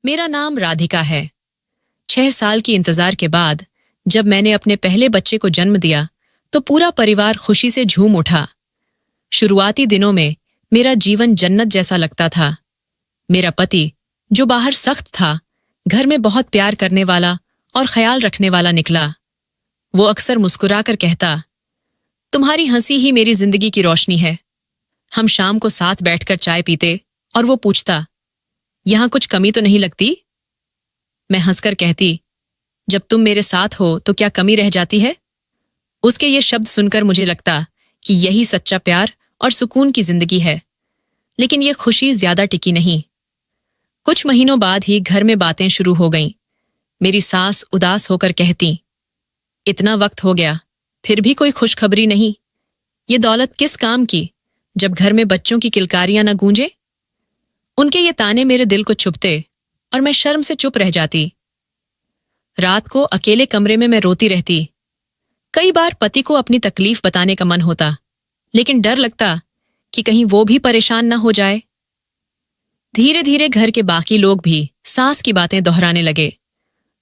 मेरा नाम राधिका है। 6 साल की इंतजार के बाद जब मैंने अपने पहले बच्चे को जन्म दिया तो पूरा परिवार खुशी से झूम उठा। शुरुआती दिनों में मेरा जीवन जन्नत जैसा लगता था। मेरा पति, जो बाहर सख्त था, घर में बहुत प्यार करने वाला और ख्याल रखने वाला निकला। वो अक्सर मुस्कुराकर कहता, तुम्हारी हंसी ही मेरी जिंदगी की रोशनी है। हम शाम को साथ बैठकर चाय पीते और वो पूछता, यहां कुछ कमी तो नहीं लगती? मैं हंसकर कहती, जब तुम मेरे साथ हो तो क्या कमी रह जाती है? उसके ये शब्द सुनकर मुझे लगता कि यही सच्चा प्यार और सुकून की जिंदगी है। लेकिन ये खुशी ज्यादा टिकी नहीं। कुछ महीनों बाद ही घर में बातें शुरू हो गईं। मेरी सास उदास होकर कहती, इतना वक्त हो गया फिर भी कोई खुशखबरी नहीं। ये दौलत किस काम की जब घर में बच्चों की किलकारियां न गूंजे? उनके ये ताने मेरे दिल को चुभते और मैं शर्म से चुप रह जाती। रात को अकेले कमरे में मैं रोती रहती। कई बार पति को अपनी तकलीफ बताने का मन होता, लेकिन डर लगता कि कहीं वो भी परेशान न हो जाए। धीरे धीरे घर के बाकी लोग भी सास की बातें दोहराने लगे।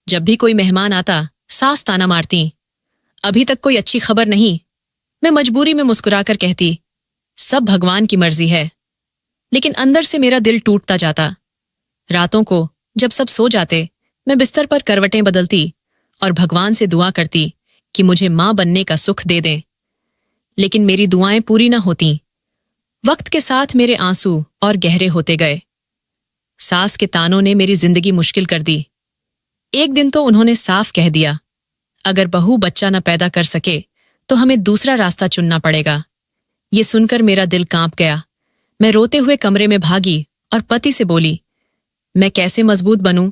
जब भी कोई मेहमान आता, सास ताना मारती, अभी तक कोई अच्छी खबर नहीं। मैं मजबूरी में मुस्कुराकर कहती, सब भगवान की मर्जी है। लेकिन अंदर से मेरा दिल टूटता जाता। रातों को जब सब सो जाते, मैं बिस्तर पर करवटें बदलती और भगवान से दुआ करती कि मुझे मां बनने का सुख दे दें। लेकिन मेरी दुआएं पूरी न होतीं। वक्त के साथ मेरे आंसू और गहरे होते गए। सास के तानों ने मेरी जिंदगी मुश्किल कर दी। एक दिन तो उन्होंने साफ कह दिया, अगर बहू बच्चा न पैदा कर सके तो हमें दूसरा रास्ता चुनना पड़ेगा। ये सुनकर मेरा दिल कांप गया। मैं रोते हुए कमरे में भागी और पति से बोली, मैं कैसे मजबूत बनूं?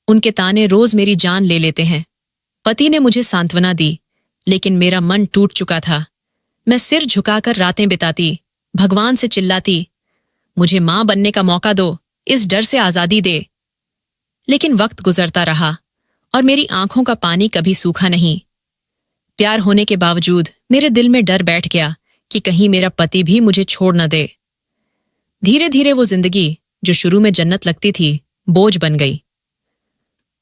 उनके ताने रोज मेरी जान ले लेते हैं। पति ने मुझे सांत्वना दी, लेकिन मेरा मन टूट चुका था। मैं सिर झुकाकर रातें बिताती, भगवान से चिल्लाती, मुझे मां बनने का मौका दो, इस डर से आजादी दे। लेकिन वक्त गुजरता रहा और मेरी आंखों का पानी कभी सूखा नहीं। प्यार होने के बावजूद मेरे दिल में डर बैठ गया कि कहीं मेरा पति भी मुझे छोड़ न दे। धीरे धीरे वो जिंदगी जो शुरू में जन्नत लगती थी, बोझ बन गई।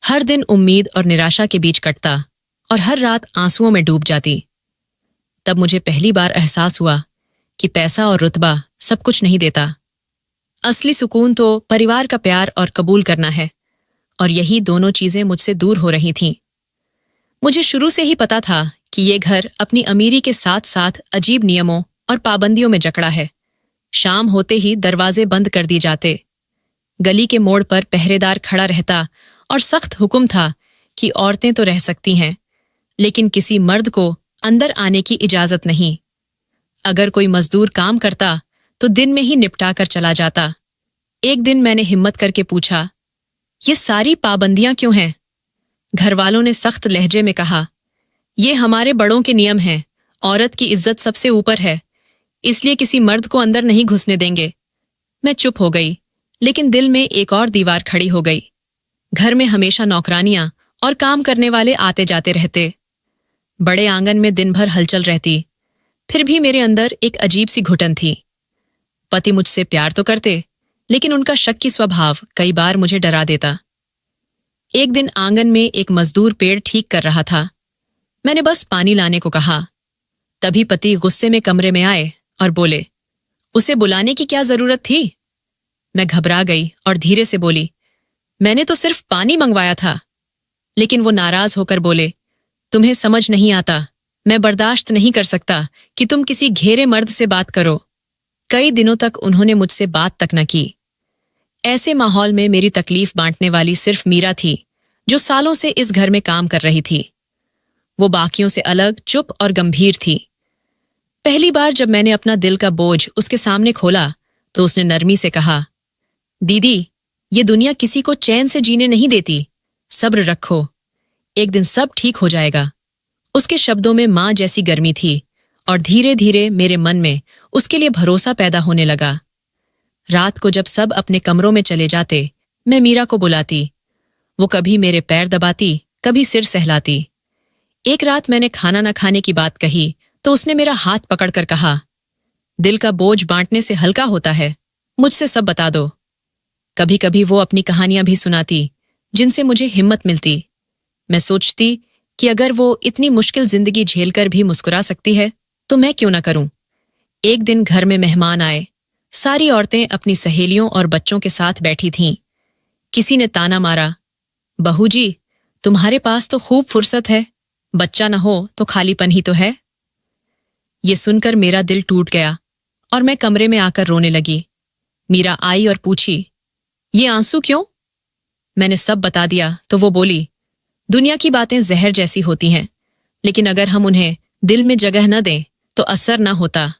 हर दिन उम्मीद और निराशा के बीच कटता और हर रात आंसुओं में डूब जाती। तब मुझे पहली बार एहसास हुआ कि पैसा और रुतबा सब कुछ नहीं देता। असली सुकून तो परिवार का प्यार और कबूल करना है, और यही दोनों चीजें मुझसे दूर हो रही थीं। मुझे शुरू से ही पता था कि ये घर अपनी अमीरी के साथ साथ अजीब नियमों और पाबंदियों में जकड़ा है। शाम होते ही दरवाजे बंद कर दिए जाते। गली के मोड़ पर पहरेदार खड़ा रहता और सख्त हुक्म था कि औरतें तो रह सकती हैं, लेकिन किसी मर्द को अंदर आने की इजाजत नहीं। अगर कोई मजदूर काम करता तो दिन में ही निपटा कर चला जाता। एक दिन मैंने हिम्मत करके पूछा, ये सारी पाबंदियां क्यों हैं? घर वालों ने सख्त लहजे में कहा, ये हमारे बड़ों के नियम हैं। औरत की इज्जत सबसे ऊपर है, इसलिए किसी मर्द को अंदर नहीं घुसने देंगे। मैं चुप हो गई, लेकिन दिल में एक और दीवार खड़ी हो गई। घर में हमेशा नौकरानियां और काम करने वाले आते जाते रहते। बड़े आंगन में दिन भर हलचल रहती, फिर भी मेरे अंदर एक अजीब सी घुटन थी। पति मुझसे प्यार तो करते, लेकिन उनका शक्की स्वभाव कई बार मुझे डरा देता। एक दिन आंगन में एक मजदूर पेड़ ठीक कर रहा था। मैंने बस पानी लाने को कहा। तभी पति गुस्से में कमरे में आए और बोले, उसे बुलाने की क्या जरूरत थी? मैं घबरा गई और धीरे से बोली, मैंने तो सिर्फ पानी मंगवाया था। लेकिन वो नाराज होकर बोले, तुम्हें समझ नहीं आता, मैं बर्दाश्त नहीं कर सकता कि तुम किसी घेरे मर्द से बात करो। कई दिनों तक उन्होंने मुझसे बात तक न की। ऐसे माहौल में मेरी तकलीफ बांटने वाली सिर्फ मीरा थी, जो सालों से इस घर में काम कर रही थी। वो बाकियों से अलग, चुप और गंभीर थी। पहली बार जब मैंने अपना दिल का बोझ उसके सामने खोला तो उसने नरमी से कहा, दीदी, ये दुनिया किसी को चैन से जीने नहीं देती। सब्र रखो, एक दिन सब ठीक हो जाएगा। उसके शब्दों में मां जैसी गर्मी थी और धीरे धीरे मेरे मन में उसके लिए भरोसा पैदा होने लगा। रात को जब सब अपने कमरों में चले जाते, मैं मीरा को बुलाती। वो कभी मेरे पैर दबाती, कभी सिर सहलाती। एक रात मैंने खाना न खाने की बात कही तो उसने मेरा हाथ पकड़कर कहा, दिल का बोझ बांटने से हल्का होता है, मुझसे सब बता दो। कभी कभी वो अपनी कहानियां भी सुनाती, जिनसे मुझे हिम्मत मिलती। मैं सोचती कि अगर वो इतनी मुश्किल जिंदगी झेलकर भी मुस्कुरा सकती है, तो मैं क्यों ना करूं। एक दिन घर में मेहमान आए। सारी औरतें अपनी सहेलियों और बच्चों के साथ बैठी थीं। किसी ने ताना मारा, बहू जी, तुम्हारे पास तो खूब फुर्सत है, बच्चा न हो तो खालीपन ही तो है। ये सुनकर मेरा दिल टूट गया और मैं कमरे में आकर रोने लगी। मीरा आई और पूछी, ये आंसू क्यों? मैंने सब बता दिया तो वो बोली, दुनिया की बातें जहर जैसी होती हैं, लेकिन अगर हम उन्हें दिल में जगह न दें तो असर न होता।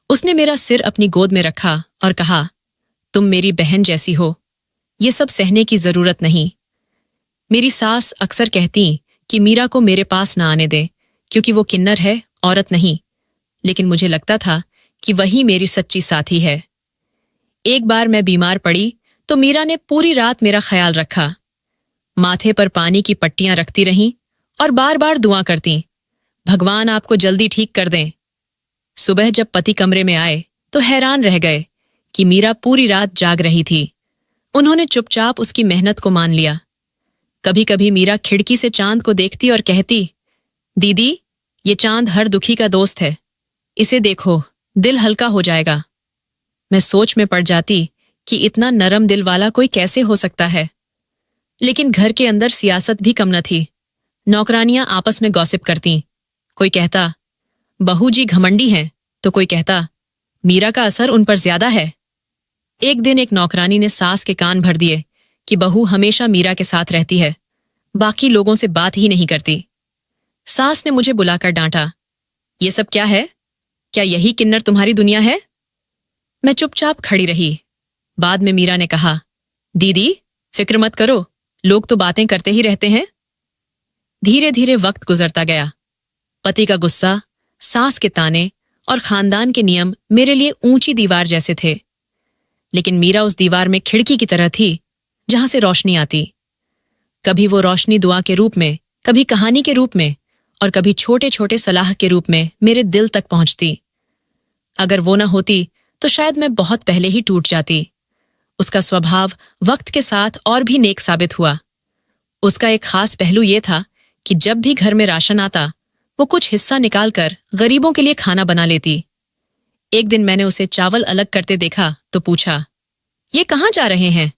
उसने मेरा सिर अपनी गोद में रखा और कहा, तुम मेरी बहन जैसी हो, ये सब सहने की जरूरत नहीं। मेरी सास अक्सर कहती कि मीरा को मेरे पास न आने दें, क्योंकि वो किन्नर है, औरत नहीं। लेकिन मुझे लगता था कि वही मेरी सच्ची साथी है। एक बार मैं बीमार पड़ी तो मीरा ने पूरी रात मेरा ख्याल रखा। माथे पर पानी की पट्टियां रखती रहीं और बार बार दुआ करती, भगवान आपको जल्दी ठीक कर दें। सुबह जब पति कमरे में आए तो हैरान रह गए कि मीरा पूरी रात जाग रही थी। उन्होंने चुपचाप उसकी मेहनत को मान लिया। कभी कभी मीरा खिड़की से चांद को देखती और कहती, दीदी, ये चांद हर दुखी का दोस्त है, इसे देखो, दिल हल्का हो जाएगा। मैं सोच में पड़ जाती कि इतना नरम दिल वाला कोई कैसे हो सकता है। लेकिन घर के अंदर सियासत भी कम न थी। नौकरानियां आपस में गॉसिप करती। कोई कहता, बहू जी घमंडी हैं, तो कोई कहता, मीरा का असर उन पर ज्यादा है। एक दिन एक नौकरानी ने सास के कान भर दिए कि बहू हमेशा मीरा के साथ रहती है, बाकी लोगों से बात ही नहीं करती। सास ने मुझे बुलाकर डांटा, ये सब क्या है? क्या यही किन्नर तुम्हारी दुनिया है? मैं चुपचाप खड़ी रही। बाद में मीरा ने कहा, दीदी, फिक्र मत करो, लोग तो बातें करते ही रहते हैं। धीरे धीरे वक्त गुजरता गया। पति का गुस्सा, सास के ताने और खानदान के नियम मेरे लिए ऊंची दीवार जैसे थे। लेकिन मीरा उस दीवार में खिड़की की तरह थी, जहां से रोशनी आती। कभी वो रोशनी दुआ के रूप में, कभी कहानी के रूप में और कभी छोटे छोटे सलाह के रूप में मेरे दिल तक पहुंचती। अगर वो न होती तो शायद मैं बहुत पहले ही टूट जाती। उसका स्वभाव वक्त के साथ और भी नेक साबित हुआ। उसका एक खास पहलू ये था कि जब भी घर में राशन आता, वो कुछ हिस्सा निकालकर गरीबों के लिए खाना बना लेती। एक दिन मैंने उसे चावल अलग करते देखा तो पूछा, ये कहाँ जा रहे हैं?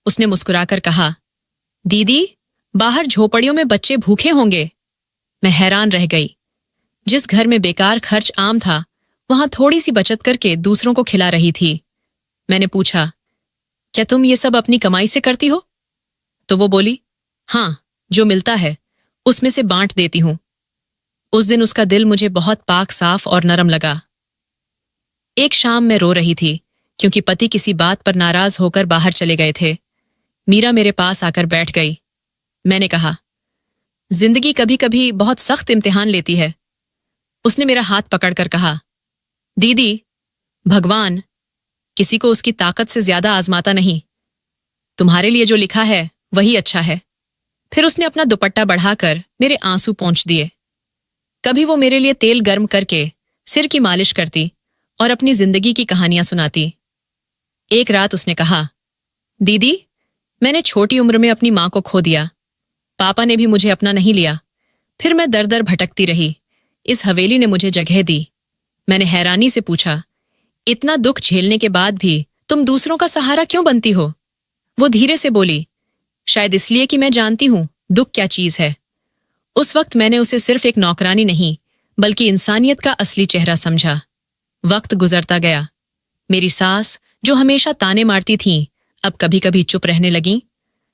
उसने मुस्कुराकर कहा, दीदी, बाहर झोपड़ियों में बच्चे भूखे होंगे। मैं हैरान रह गई। जिस घर में बेकार खर्च आम था, वहां थोड़ी सी बचत करके दूसरों को खिला रही थी। मैंने पूछा, क्या तुम ये सब अपनी कमाई से करती हो? तो वो बोली, हाँ, जो मिलता है उसमें से बांट देती हूं। उस दिन उसका दिल मुझे बहुत पाक साफ और नरम लगा। एक शाम मैं रो रही थी क्योंकि पति किसी बात पर नाराज होकर बाहर चले गए थे। मीरा मेरे पास आकर बैठ गई। मैंने कहा, जिंदगी कभी कभी बहुत सख्त इम्तिहान लेती है। उसने मेरा हाथ पकड़कर कहा, दीदी, भगवान किसी को उसकी ताकत से ज्यादा आजमाता नहीं। तुम्हारे लिए जो लिखा है वही अच्छा है। फिर उसने अपना दुपट्टा बढ़ाकर मेरे आंसू पोंछ दिए। कभी वो मेरे लिए तेल गर्म करके सिर की मालिश करती और अपनी जिंदगी की कहानियां सुनाती। एक रात उसने कहा, दीदी, मैंने छोटी उम्र में अपनी मां को खो दिया। पापा ने भी मुझे अपना नहीं लिया। फिर मैं दर दर भटकती रही। इस हवेली ने मुझे जगह दी। मैंने हैरानी से पूछा, इतना दुख झेलने के बाद भी तुम दूसरों का सहारा क्यों बनती हो? वो धीरे से बोली, शायद इसलिए कि मैं जानती हूं दुख क्या चीज है। उस वक्त मैंने उसे सिर्फ एक नौकरानी नहीं, बल्कि इंसानियत का असली चेहरा समझा। वक्त गुजरता गया। मेरी सास, जो हमेशा ताने मारती थीं, अब कभी कभी चुप रहने लगीं।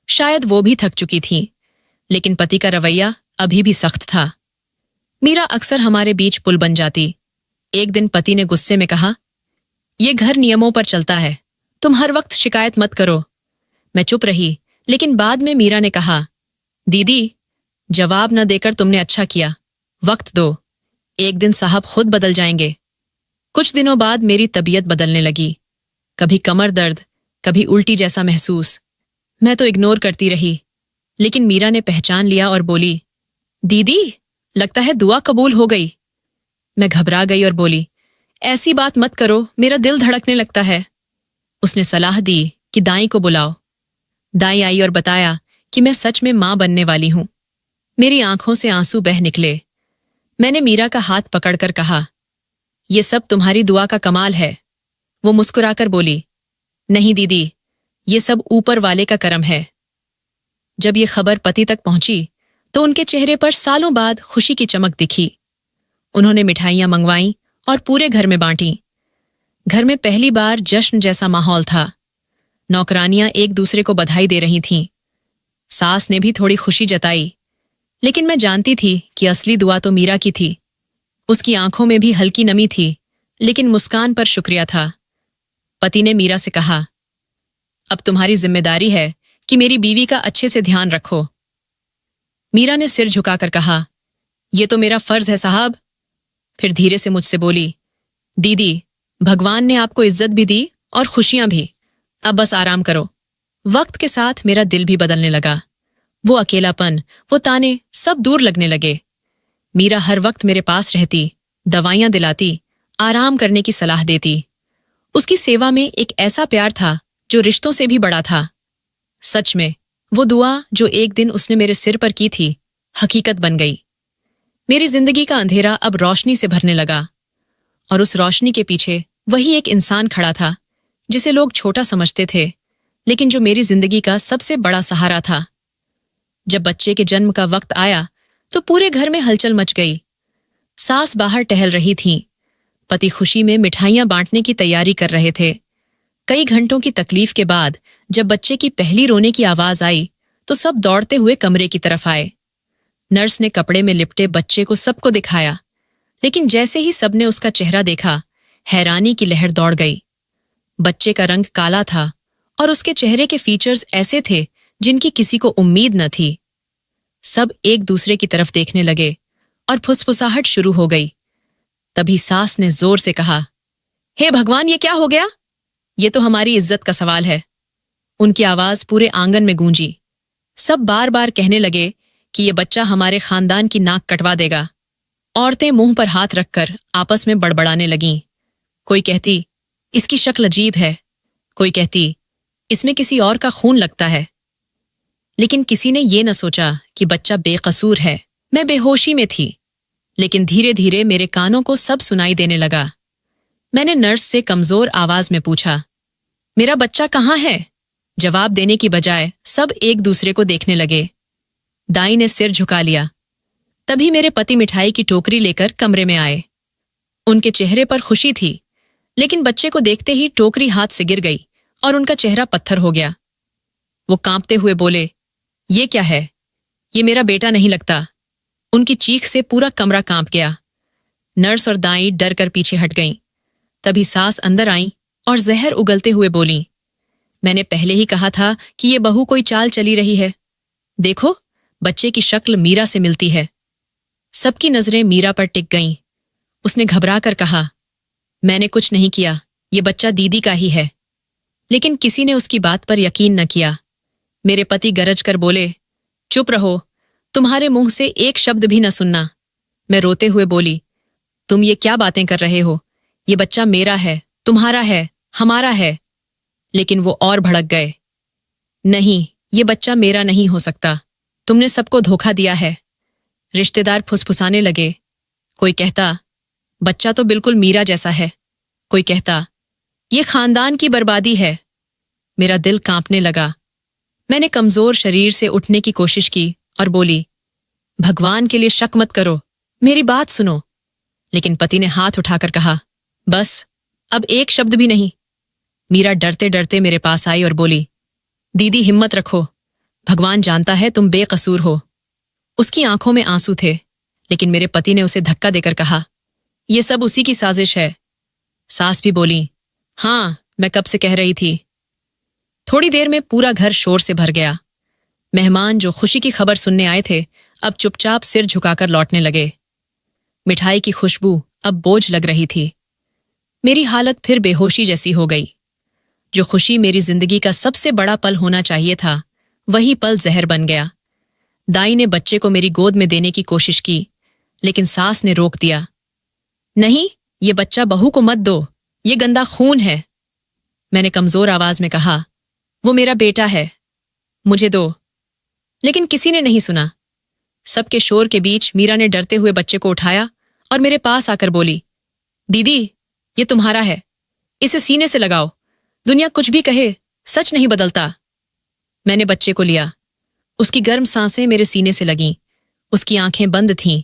शायद वो भी थक चुकी थीं, लेकिन पति का रवैया अभी भी सख्त था। मीरा अक्सर हमारे बीच पुल बन जाती। एक दिन पति ने गुस्से में कहा, ये घर नियमों पर चलता है, तुम हर वक्त शिकायत मत करो। मैं चुप रही, लेकिन बाद में मीरा ने कहा, दीदी, जवाब न देकर तुमने अच्छा किया, वक्त दो, एक दिन साहब खुद बदल जाएंगे। कुछ दिनों बाद मेरी तबीयत बदलने लगी। कभी कमर दर्द, कभी उल्टी जैसा महसूस। मैं तो इग्नोर करती रही, लेकिन मीरा ने पहचान लिया और बोली, दीदी, लगता है दुआ कबूल हो गई। मैं घबरा गई और बोली, ऐसी बात मत करो, मेरा दिल धड़कने लगता है। उसने सलाह दी कि दाई को बुलाओ। दाई आई और बताया कि मैं सच में मां बनने वाली हूं। मेरी आंखों से आंसू बह निकले। मैंने मीरा का हाथ पकड़कर कहा, ये सब तुम्हारी दुआ का कमाल है। वो मुस्कुराकर बोली, नहीं दीदी, ये सब ऊपर वाले का करम है। जब ये खबर पति तक पहुंची तो उनके चेहरे पर सालों बाद खुशी की चमक दिखी। उन्होंने मिठाइयां मंगवाईं और पूरे घर में बांटी। घर में पहली बार जश्न जैसा माहौल था। नौकरानियां एक दूसरे को बधाई दे रही थीं। सास ने भी थोड़ी खुशी जताई, लेकिन मैं जानती थी कि असली दुआ तो मीरा की थी। उसकी आंखों में भी हल्की नमी थी, लेकिन मुस्कान पर शुक्रिया था। पति ने मीरा से कहा, अब तुम्हारी जिम्मेदारी है कि मेरी बीवी का अच्छे से ध्यान रखो। मीरा ने सिर झुकाकर कहा, यह तो मेरा फर्ज है साहब। फिर धीरे से मुझसे बोली, दीदी, भगवान ने आपको इज्जत भी दी और खुशियां भी। अब बस आराम करो। वक्त के साथ मेरा दिल भी बदलने लगा। वो अकेलापन, वो ताने सब दूर लगने लगे। मीरा हर वक्त मेरे पास रहती, दवाइयां दिलाती, आराम करने की सलाह देती। उसकी सेवा में एक ऐसा प्यार था जो रिश्तों से भी बड़ा था। सच में वो दुआ जो एक दिन उसने मेरे सिर पर की थी, हकीकत बन गई। मेरी जिंदगी का अंधेरा अब रोशनी से भरने लगा, और उस रोशनी के पीछे वही एक इंसान खड़ा था जिसे लोग छोटा समझते थे, लेकिन जो मेरी जिंदगी का सबसे बड़ा सहारा था। जब बच्चे के जन्म का वक्त आया तो पूरे घर में हलचल मच गई। सास बाहर टहल रही थीं, पति खुशी में मिठाइयां बांटने की तैयारी कर रहे थे। कई घंटों की तकलीफ के बाद जब बच्चे की पहली रोने की आवाज आई तो सब दौड़ते हुए कमरे की तरफ आए। नर्स ने कपड़े में लिपटे बच्चे को सबको दिखाया, लेकिन जैसे ही सबने उसका चेहरा देखा, हैरानी की लहर दौड़ गई। बच्चे का रंग काला था और उसके चेहरे के फीचर्स ऐसे थे जिनकी किसी को उम्मीद न थी। सब एक दूसरे की तरफ देखने लगे और फुसफुसाहट शुरू हो गई। तभी सास ने जोर से कहा, हे भगवान, ये क्या हो गया? ये तो हमारी इज्जत का सवाल है। उनकी आवाज पूरे आंगन में गूंजी। सब बार बार कहने लगे कि ये बच्चा हमारे खानदान की नाक कटवा देगा। औरतें मुंह पर हाथ रखकर आपस में बड़बड़ाने लगीं। कोई कहती, इसकी शक्ल अजीब है। कोई कहती, इसमें किसी और का खून लगता है। लेकिन किसी ने ये न सोचा कि बच्चा बेकसूर है। मैं बेहोशी में थी, लेकिन धीरे धीरे मेरे कानों को सब सुनाई देने लगा। मैंने नर्स से कमजोर आवाज में पूछा, मेरा बच्चा कहाँ है? जवाब देने की बजाय सब एक दूसरे को देखने लगे। दाई ने सिर झुका लिया। तभी मेरे पति मिठाई की टोकरी लेकर कमरे में आए। उनके चेहरे पर खुशी थी, लेकिन बच्चे को देखते ही टोकरी हाथ से गिर गई और उनका चेहरा पत्थर हो गया। वो कांपते हुए बोले, ये क्या है? ये मेरा बेटा नहीं लगता। उनकी चीख से पूरा कमरा कांप गया। नर्स और दाई डर कर पीछे हट गईं। तभी सास अंदर आईं और जहर उगलते हुए बोलीं, मैंने पहले ही कहा था कि ये बहू कोई चाल चली रही है। देखो, बच्चे की शक्ल मीरा से मिलती है। सबकी नजरें मीरा पर टिक गईं। उसने घबरा कर कहा, मैंने कुछ नहीं किया, ये बच्चा दीदी का ही है। लेकिन किसी ने उसकी बात पर यकीन न किया। मेरे पति गरज कर बोले, चुप रहो, तुम्हारे मुंह से एक शब्द भी न सुनना। मैं रोते हुए बोली, तुम ये क्या बातें कर रहे हो? ये बच्चा मेरा है, तुम्हारा है, हमारा है। लेकिन वो और भड़क गए। नहीं, ये बच्चा मेरा नहीं हो सकता। तुमने सबको धोखा दिया है। रिश्तेदार फुसफुसाने लगे। कोई कहता, बच्चा तो बिल्कुल मीरा जैसा है। कोई कहता, ये खानदान की बर्बादी है। मेरा दिल कांपने लगा। मैंने कमजोर शरीर से उठने की कोशिश की और बोली, भगवान के लिए शक मत करो, मेरी बात सुनो। लेकिन पति ने हाथ उठाकर कहा, बस, अब एक शब्द भी नहीं। मीरा डरते डरते मेरे पास आई और बोली, दीदी हिम्मत रखो, भगवान जानता है तुम बेकसूर हो। उसकी आंखों में आंसू थे, लेकिन मेरे पति ने उसे धक्का देकर कहा, यह सब उसी की साजिश है। सास भी बोली, हाँ, मैं कब से कह रही थी। थोड़ी देर में पूरा घर शोर से भर गया। मेहमान जो खुशी की खबर सुनने आए थे, अब चुपचाप सिर झुकाकर लौटने लगे। मिठाई की खुशबू अब बोझ लग रही थी। मेरी हालत फिर बेहोशी जैसी हो गई। जो खुशी मेरी जिंदगी का सबसे बड़ा पल होना चाहिए था, वही पल जहर बन गया। दाई ने बच्चे को मेरी गोद में देने की कोशिश की, लेकिन सास ने रोक दिया। नहीं, ये बच्चा बहू को मत दो, ये गंदा खून है। मैंने कमजोर आवाज में कहा, वो मेरा बेटा है, मुझे दो। लेकिन किसी ने नहीं सुना। सबके शोर के बीच मीरा ने डरते हुए बच्चे को उठाया और मेरे पास आकर बोली, दीदी, ये तुम्हारा है, इसे सीने से लगाओ। दुनिया कुछ भी कहे, सच नहीं बदलता। मैंने बच्चे को लिया। उसकी गर्म सांसें मेरे सीने से लगीं। उसकी आंखें बंद थीं।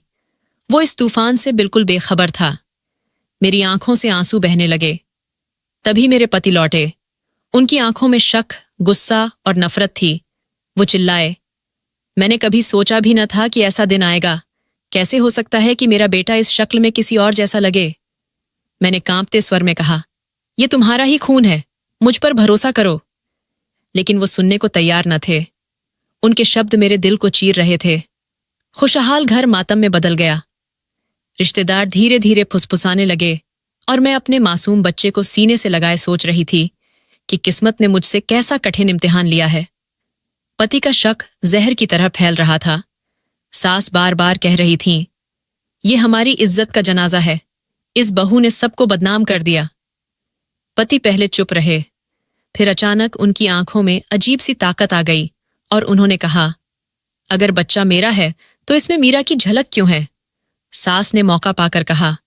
वो इस तूफान से बिल्कुल बेखबर था। मेरी आंखों से आंसू बहने लगे। तभी मेरे पति लौटे। उनकी आंखों में शक, गुस्सा और नफरत थी। वो चिल्लाए, मैंने कभी सोचा भी न था कि ऐसा दिन आएगा। कैसे हो सकता है कि मेरा बेटा इस शक्ल में किसी और जैसा लगे? मैंने कांपते स्वर में कहा, यह तुम्हारा ही खून है, मुझ पर भरोसा करो। लेकिन वो सुनने को तैयार न थे। उनके शब्द मेरे दिल को चीर रहे थे। खुशहाल घर मातम में बदल गया। रिश्तेदार धीरे धीरे फुसफुसाने लगे और मैं अपने मासूम बच्चे को सीने से लगाए सोच रही थी कि किस्मत ने मुझसे कैसा कठिन इम्तिहान लिया है। पति का शक जहर की तरह फैल रहा था। सास बार बार कह रही थीं, ये हमारी इज्जत का जनाजा है, इस बहू ने सबको बदनाम कर दिया। पति पहले चुप रहे, फिर अचानक उनकी आंखों में अजीब सी ताकत आ गई और उन्होंने कहा, अगर बच्चा मेरा है तो इसमें मीरा की झलक क्यों है? सास ने मौका पाकर कहा,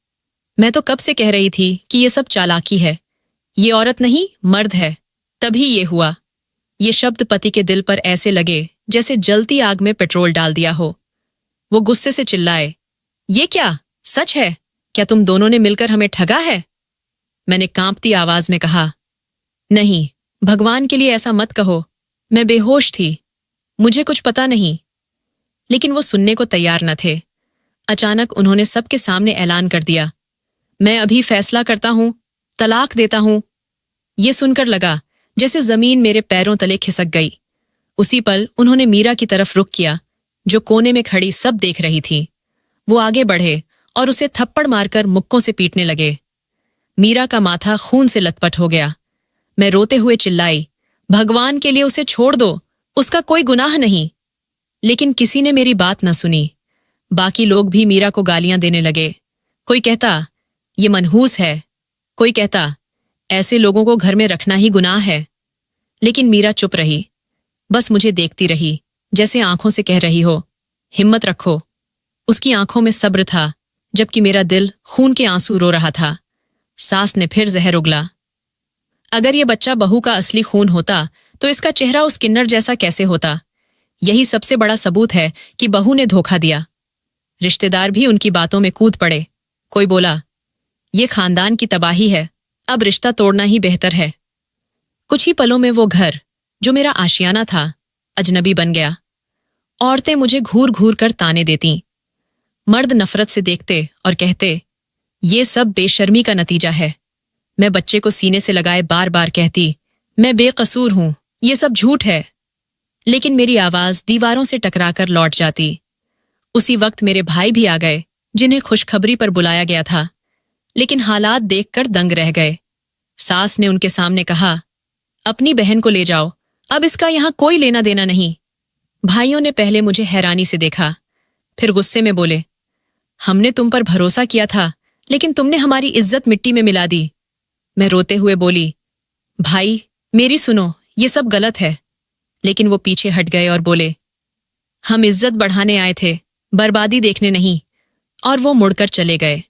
मैं तो कब से कह रही थी कि ये सब चालाकी है। ये औरत नहीं, मर्द है। तभी ये हुआ। ये शब्द पति के दिल पर ऐसे लगे जैसे जलती आग में पेट्रोल डाल दिया हो। वो गुस्से से चिल्लाए, ये क्या? सच है? क्या तुम दोनों ने मिलकर हमें ठगा है? मैंने कांपती आवाज में कहा, नहीं, भगवान के लिए ऐसा मत कहो। मैं बेहोश थी, मुझे कुछ पता नहीं। लेकिन वो सुनने को तैयार न थे। अचानक उन्होंने सबके सामने ऐलान कर दिया, मैं अभी फैसला करता हूं, तलाक देता हूं। ये सुनकर लगा जैसे जमीन मेरे पैरों तले खिसक गई। उसी पल उन्होंने मीरा की तरफ रुख किया, जो कोने में खड़ी सब देख रही थी। वो आगे बढ़े और उसे थप्पड़ मारकर मुक्कों से पीटने लगे। मीरा का माथा खून से लथपथ हो गया। मैं रोते हुए चिल्लाई, भगवान के लिए उसे छोड़ दो, उसका कोई गुनाह नहीं। लेकिन किसी ने मेरी बात न सुनी। बाकी लोग भी मीरा को गालियां देने लगे। कोई कहता, ये मनहूस है। कोई कहता, ऐसे लोगों को घर में रखना ही गुनाह है। लेकिन मीरा चुप रही, बस मुझे देखती रही, जैसे आंखों से कह रही हो, हिम्मत रखो। उसकी आंखों में सब्र था, जबकि मेरा दिल खून के आंसू रो रहा था। सास ने फिर जहर उगला, अगर ये बच्चा बहू का असली खून होता तो इसका चेहरा उस किन्नर जैसा कैसे होता? यही सबसे बड़ा सबूत है कि बहू ने धोखा दिया। रिश्तेदार भी उनकी बातों में कूद पड़े। कोई बोला, ये खानदान की तबाही है, अब रिश्ता तोड़ना ही बेहतर है। कुछ ही पलों में वो घर, जो मेरा आशियाना था, अजनबी बन गया। औरतें मुझे घूर घूर कर ताने देती। मर्द नफरत से देखते और कहते, ये सब बेशर्मी का नतीजा है। मैं बच्चे को सीने से लगाए बार बार कहती, मैं बेकसूर हूं, ये सब झूठ है। लेकिन मेरी आवाज दीवारों से टकराकर लौट जाती। उसी वक्त मेरे भाई भी आ गए, जिन्हें खुशखबरी पर बुलाया गया था, लेकिन हालात देखकर दंग रह गए। सास ने उनके सामने कहा, अपनी बहन को ले जाओ, अब इसका यहां कोई लेना देना नहीं। भाइयों ने पहले मुझे हैरानी से देखा, फिर गुस्से में बोले, हमने तुम पर भरोसा किया था, लेकिन तुमने हमारी इज्जत मिट्टी में मिला दी। मैं रोते हुए बोली, भाई मेरी सुनो, ये सब गलत है। लेकिन वो पीछे हट गए और बोले, हम इज्जत बढ़ाने आए थे, बर्बादी देखने नहीं। और वो मुड़कर चले गए।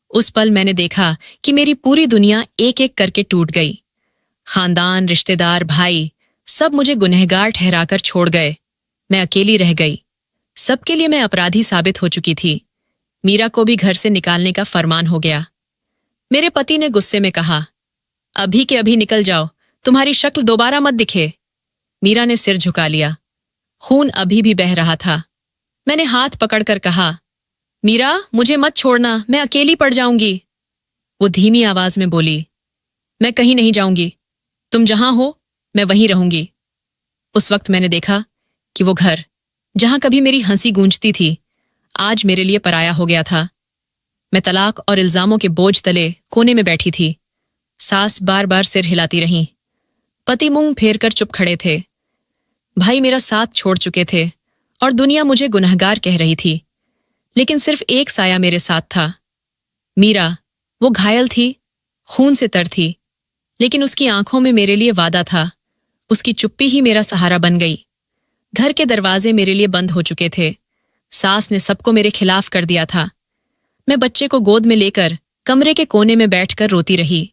उस पल मैंने देखा कि मेरी पूरी दुनिया एक एक करके टूट गई। खानदान, रिश्तेदार, भाई सब मुझे गुनहगार ठहराकर छोड़ गए। मैं अकेली रह गई। सबके लिए मैं अपराधी साबित हो चुकी थी। मीरा को भी घर से निकालने का फरमान हो गया। मेरे पति ने गुस्से में कहा, अभी के अभी निकल जाओ, तुम्हारी शक्ल दोबारा मत दिखे। मीरा ने सिर झुका लिया। खून अभी भी बह रहा था। मैंने हाथ पकड़कर कहा, मीरा मुझे मत छोड़ना, मैं अकेली पड़ जाऊंगी। वो धीमी आवाज में बोली, मैं कहीं नहीं जाऊंगी, तुम जहां हो मैं वहीं रहूंगी। उस वक्त मैंने देखा कि वो घर, जहां कभी मेरी हंसी गूंजती थी, आज मेरे लिए पराया हो गया था। मैं तलाक और इल्जामों के बोझ तले कोने में बैठी थी। सास बार बार सिर हिलाती रहीं। पति मुंह फेर कर चुप खड़े थे। भाई मेरा साथ छोड़ चुके थे और दुनिया मुझे गुनहगार कह रही थी। लेकिन सिर्फ एक साया मेरे साथ था, मीरा। वो घायल थी, खून से तर थी, लेकिन उसकी आंखों में मेरे लिए वादा था। उसकी चुप्पी ही मेरा सहारा बन गई। घर के दरवाजे मेरे लिए बंद हो चुके थे। सास ने सबको मेरे खिलाफ कर दिया था। मैं बच्चे को गोद में लेकर कमरे के कोने में बैठकर रोती रही।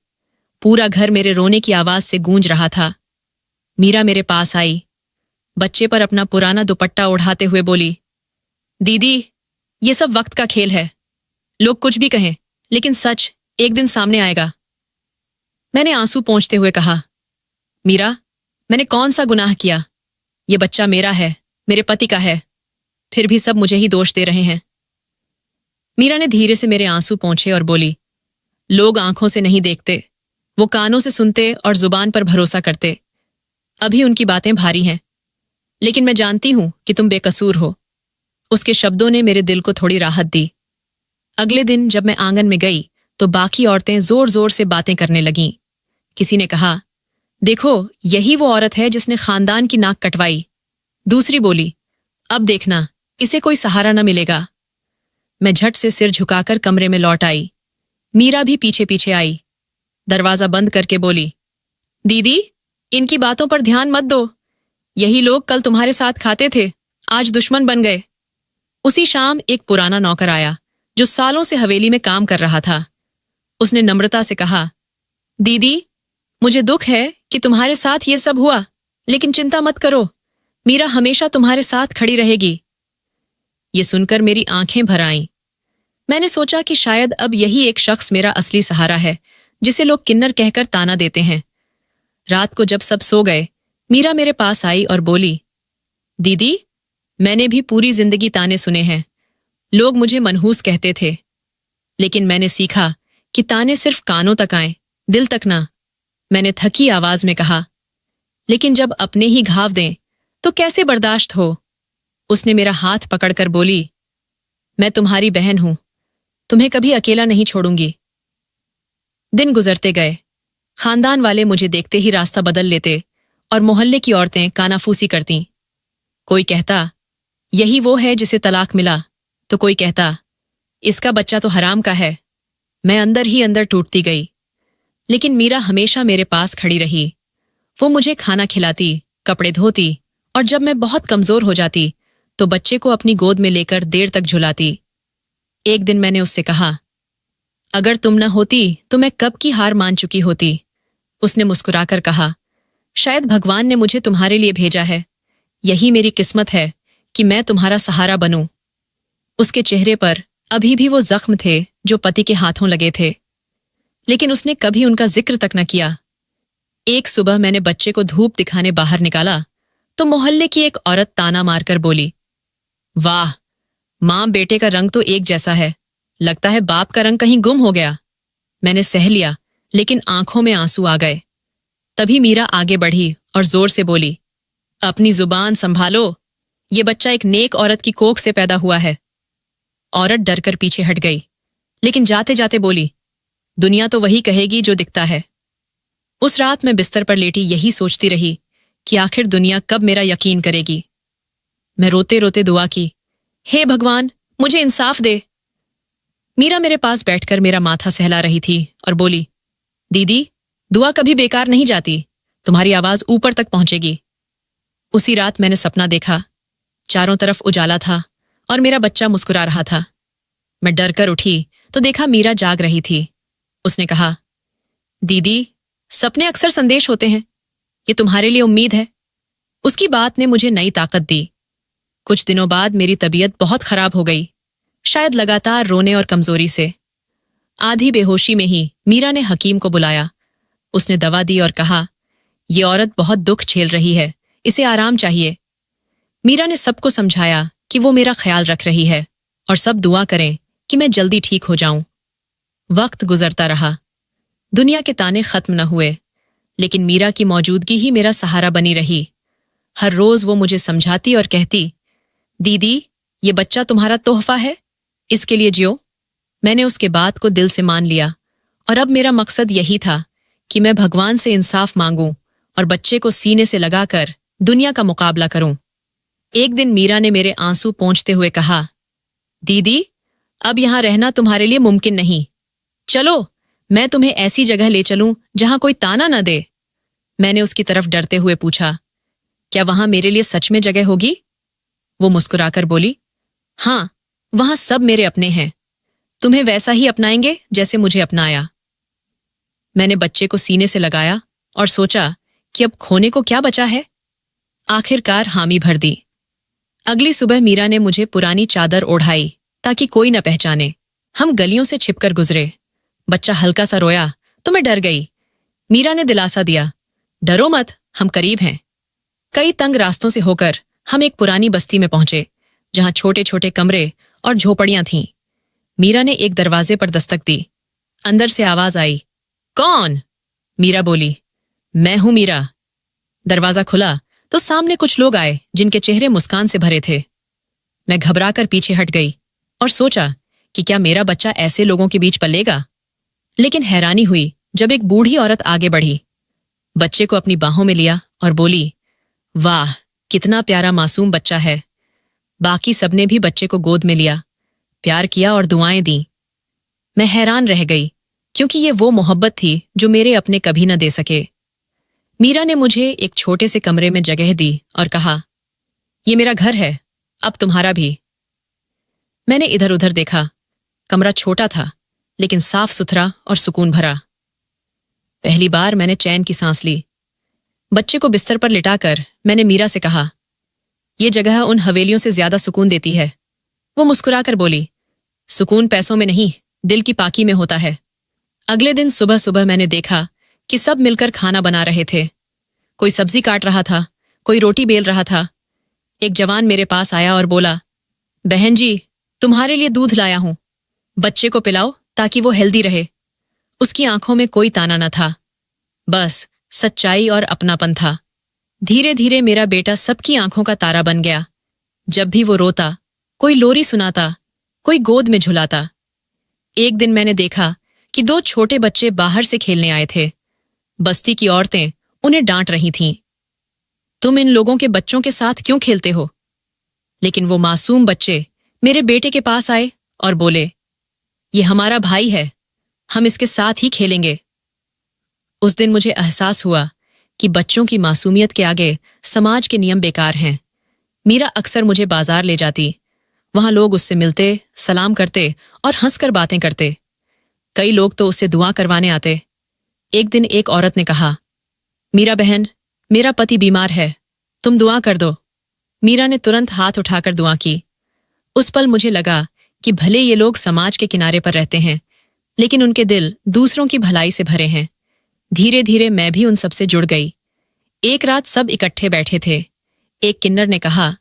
पूरा घर मेरे रोने की आवाज से गूंज रहा था। मीरा मेरे पास आई, बच्चे पर अपना पुराना दुपट्टा ओढ़ाते हुए बोली, दीदी, ये सब वक्त का खेल है। लोग कुछ भी कहें, लेकिन सच एक दिन सामने आएगा। मैंने आंसू पोंछते हुए कहा, मीरा, मैंने कौन सा गुनाह किया? ये बच्चा मेरा है, मेरे पति का है, फिर भी सब मुझे ही दोष दे रहे हैं। मीरा ने धीरे से मेरे आंसू पोंछे और बोली, लोग आंखों से नहीं देखते, वो कानों से सुनते और जुबान पर भरोसा करते। अभी उनकी बातें भारी हैं, लेकिन मैं जानती हूं कि तुम बेकसूर हो। उसके शब्दों ने मेरे दिल को थोड़ी राहत दी। अगले दिन जब मैं आंगन में गई तो बाकी औरतें जोर जोर से बातें करने लगीं। किसी ने कहा, देखो, यही वो औरत है जिसने खानदान की नाक कटवाई। दूसरी बोली, अब देखना, इसे कोई सहारा न मिलेगा। मैं झट से सिर झुकाकर कमरे में लौट आई। मीरा भी पीछे पीछे आई। दरवाजा बंद करके बोली, दीदी, इनकी बातों पर ध्यान मत दो। यही लोग कल तुम्हारे साथ खाते थे, आज दुश्मन बन गए। उसी शाम एक पुराना नौकर आया जो सालों से हवेली में काम कर रहा था। उसने नम्रता से कहा, दीदी, मुझे दुख है कि तुम्हारे साथ ये सब हुआ, लेकिन चिंता मत करो, मीरा हमेशा तुम्हारे साथ खड़ी रहेगी। ये सुनकर मेरी आंखें भर आईं। मैंने सोचा कि शायद अब यही एक शख्स मेरा असली सहारा है, जिसे लोग किन्नर कहकर ताना देते हैं। रात को जब सब सो गए, मीरा मेरे पास आई और बोली, दीदी, मैंने भी पूरी जिंदगी ताने सुने हैं। लोग मुझे मनहूस कहते थे, लेकिन मैंने सीखा कि ताने सिर्फ कानों तक आए, दिल तक ना। मैंने थकी आवाज में कहा, लेकिन जब अपने ही घाव दें तो कैसे बर्दाश्त हो? उसने मेरा हाथ पकड़कर बोली, मैं तुम्हारी बहन हूं, तुम्हें कभी अकेला नहीं छोड़ूंगी। दिन गुजरते गए। खानदान वाले मुझे देखते ही रास्ता बदल लेते और मोहल्ले की औरतें कानाफूसी करतीं। कोई कहता, यही वो है जिसे तलाक मिला, तो कोई कहता, इसका बच्चा तो हराम का है। मैं अंदर ही अंदर टूटती गई, लेकिन मीरा हमेशा मेरे पास खड़ी रही। वो मुझे खाना खिलाती, कपड़े धोती, और जब मैं बहुत कमजोर हो जाती तो बच्चे को अपनी गोद में लेकर देर तक झुलाती। एक दिन मैंने उससे कहा, अगर तुम न होती तो मैं कब की हार मान चुकी होती। उसने मुस्कुराकर कहा, शायद भगवान ने मुझे तुम्हारे लिए भेजा है। यही मेरी किस्मत है कि मैं तुम्हारा सहारा बनूं। उसके चेहरे पर अभी भी वो जख्म थे जो पति के हाथों लगे थे, लेकिन उसने कभी उनका जिक्र तक न किया। एक सुबह मैंने बच्चे को धूप दिखाने बाहर निकाला तो मोहल्ले की एक औरत ताना मारकर बोली, वाह, मां बेटे का रंग तो एक जैसा है, लगता है बाप का रंग कहीं गुम हो गया। मैंने सह लिया, लेकिन आंखों में आंसू आ गए। तभी मीरा आगे बढ़ी और जोर से बोली, अपनी जुबान संभालो, ये बच्चा एक नेक औरत की कोख से पैदा हुआ है। औरत डरकर पीछे हट गई, लेकिन जाते जाते बोली, दुनिया तो वही कहेगी जो दिखता है। उस रात मैं बिस्तर पर लेटी यही सोचती रही कि आखिर दुनिया कब मेरा यकीन करेगी। मैं रोते रोते दुआ की, हे भगवान, मुझे इंसाफ दे। मीरा मेरे पास बैठकर मेरा माथा सहला रही थी और बोली, दीदी, दुआ कभी बेकार नहीं जाती, तुम्हारी आवाज ऊपर तक पहुंचेगी। उसी रात मैंने सपना देखा। चारों तरफ उजाला था और मेरा बच्चा मुस्कुरा रहा था। मैं डर कर उठी तो देखा मीरा जाग रही थी। उसने कहा, दीदी, सपने अक्सर संदेश होते हैं, ये तुम्हारे लिए उम्मीद है। उसकी बात ने मुझे नई ताकत दी। कुछ दिनों बाद मेरी तबीयत बहुत खराब हो गई, शायद लगातार रोने और कमजोरी से। आधी बेहोशी में ही मीरा ने हकीम को बुलाया। उसने दवा दी और कहा, ये औरत बहुत दुख झेल रही है, इसे आराम चाहिए। मीरा ने सबको समझाया कि वो मेरा ख्याल रख रही है और सब दुआ करें कि मैं जल्दी ठीक हो जाऊं। वक्त गुजरता रहा, दुनिया के ताने खत्म न हुए, लेकिन मीरा की मौजूदगी ही मेरा सहारा बनी रही। हर रोज वो मुझे समझाती और कहती, दीदी, ये बच्चा तुम्हारा तोहफा है, इसके लिए जियो। मैंने उसके बात को दिल से मान लिया और अब मेरा मकसद यही था कि मैं भगवान से इंसाफ मांगूं और बच्चे को सीने से लगाकर दुनिया का मुकाबला करूं। एक दिन मीरा ने मेरे आंसू पोंछते हुए कहा, दीदी, अब यहां रहना तुम्हारे लिए मुमकिन नहीं। चलो, मैं तुम्हें ऐसी जगह ले चलूं जहां कोई ताना न दे। मैंने उसकी तरफ डरते हुए पूछा, क्या वहां मेरे लिए सच में जगह होगी? वो मुस्कुराकर बोली, हाँ, वहां सब मेरे अपने हैं। तुम्हें वैसा ही अपनाएंगे जैसे मुझे अपनाया। मैंने बच्चे को सीने से लगाया और सोचा कि अब खोने को क्या बचा है। आखिरकार हामी भर दी। अगली सुबह मीरा ने मुझे पुरानी चादर ओढ़ाई ताकि कोई न पहचाने। हम गलियों से छिपकर गुजरे। बच्चा हल्का सा रोया तो मैं डर गई। मीरा ने दिलासा दिया, डरो मत, हम करीब हैं। कई तंग रास्तों से होकर हम एक पुरानी बस्ती में पहुंचे जहां छोटे छोटे कमरे और झोपड़ियां थीं। मीरा ने एक दरवाजे पर दस्तक दी। अंदर से आवाज आई, कौन? मीरा बोली, मैं हूं मीरा। दरवाजा खुला तो सामने कुछ लोग आए जिनके चेहरे मुस्कान से भरे थे। मैं घबराकर पीछे हट गई और सोचा कि क्या मेरा बच्चा ऐसे लोगों के बीच पलेगा। लेकिन हैरानी हुई जब एक बूढ़ी औरत आगे बढ़ी, बच्चे को अपनी बाहों में लिया और बोली, वाह, कितना प्यारा मासूम बच्चा है। बाकी सबने भी बच्चे को गोद में लिया, प्यार किया और दुआएं दी। मैं हैरान रह गई क्योंकि ये वो मोहब्बत थी जो मेरे अपने कभी न दे सके। मीरा ने मुझे एक छोटे से कमरे में जगह दी और कहा, ये मेरा घर है, अब तुम्हारा भी। मैंने इधर उधर देखा। कमरा छोटा था लेकिन साफ सुथरा और सुकून भरा। पहली बार मैंने चैन की सांस ली। बच्चे को बिस्तर पर लिटाकर मैंने मीरा से कहा, ये जगह उन हवेलियों से ज्यादा सुकून देती है। वो मुस्कुराकर बोली, सुकून पैसों में नहीं, दिल की पाकी में होता है। अगले दिन सुबह सुबह मैंने देखा कि सब मिलकर खाना बना रहे थे। कोई सब्जी काट रहा था, कोई रोटी बेल रहा था। एक जवान मेरे पास आया और बोला, बहन जी, तुम्हारे लिए दूध लाया हूं, बच्चे को पिलाओ ताकि वो हेल्दी रहे। उसकी आंखों में कोई ताना न था, बस सच्चाई और अपनापन था। धीरे धीरे मेरा बेटा सबकी आंखों का तारा बन गया। जब भी वो रोता, कोई लोरी सुनाता, कोई गोद में झुलाता। एक दिन मैंने देखा कि दो छोटे बच्चे बाहर से खेलने आए थे। बस्ती की औरतें उन्हें डांट रही थीं, तुम इन लोगों के बच्चों के साथ क्यों खेलते हो? लेकिन वो मासूम बच्चे मेरे बेटे के पास आए और बोले, ये हमारा भाई है, हम इसके साथ ही खेलेंगे। उस दिन मुझे एहसास हुआ कि बच्चों की मासूमियत के आगे समाज के नियम बेकार हैं। मीरा अक्सर मुझे बाजार ले जाती। वहां लोग उससे मिलते, सलाम करते और हंसकर बातें करते। कई लोग तो उससे दुआ करवाने आते। एक दिन एक औरत ने कहा, मीरा बहन, मेरा पति बीमार है, तुम दुआ कर दो। मीरा ने तुरंत हाथ उठाकर दुआ की। उस पल मुझे लगा कि भले ये लोग समाज के किनारे पर रहते हैं, लेकिन उनके दिल दूसरों की भलाई से भरे हैं। धीरे धीरे मैं भी उन सबसे जुड़ गई। एक रात सब इकट्ठे बैठे थे। एक किन्नर ने कहा,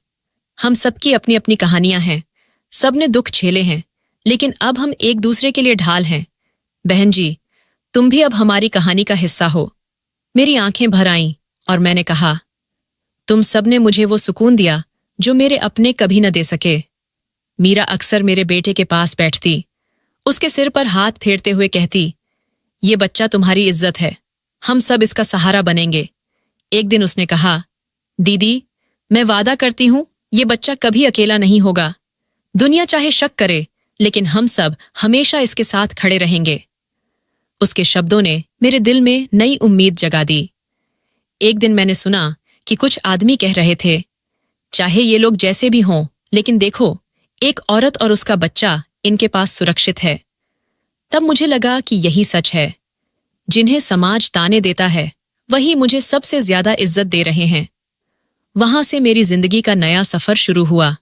हम सबकी अपनी अपनी कहानियां हैं, सबने दुख झेले हैं, लेकिन अब हम एक दूसरे के लिए ढाल हैं। बहन जी, तुम भी अब हमारी कहानी का हिस्सा हो। मेरी आंखें भर आईं और मैंने कहा, तुम सबने मुझे वो सुकून दिया जो मेरे अपने कभी न दे सके। मीरा अक्सर मेरे बेटे के पास बैठती, उसके सिर पर हाथ फेरते हुए कहती, ये बच्चा तुम्हारी इज्जत है, हम सब इसका सहारा बनेंगे। एक दिन उसने कहा, दीदी, मैं वादा करती हूं ये बच्चा कभी अकेला नहीं होगा। दुनिया चाहे शक करे, लेकिन हम सब हमेशा इसके साथ खड़े रहेंगे। उसके शब्दों ने मेरे दिल में नई उम्मीद जगा दी। एक दिन मैंने सुना कि कुछ आदमी कह रहे थे, चाहे ये लोग जैसे भी हों, लेकिन देखो, एक औरत और उसका बच्चा इनके पास सुरक्षित है। तब मुझे लगा कि यही सच है। जिन्हें समाज ताने देता है, वही मुझे सबसे ज्यादा इज्जत दे रहे हैं। वहां से मेरी जिंदगी का नया सफर शुरू हुआ।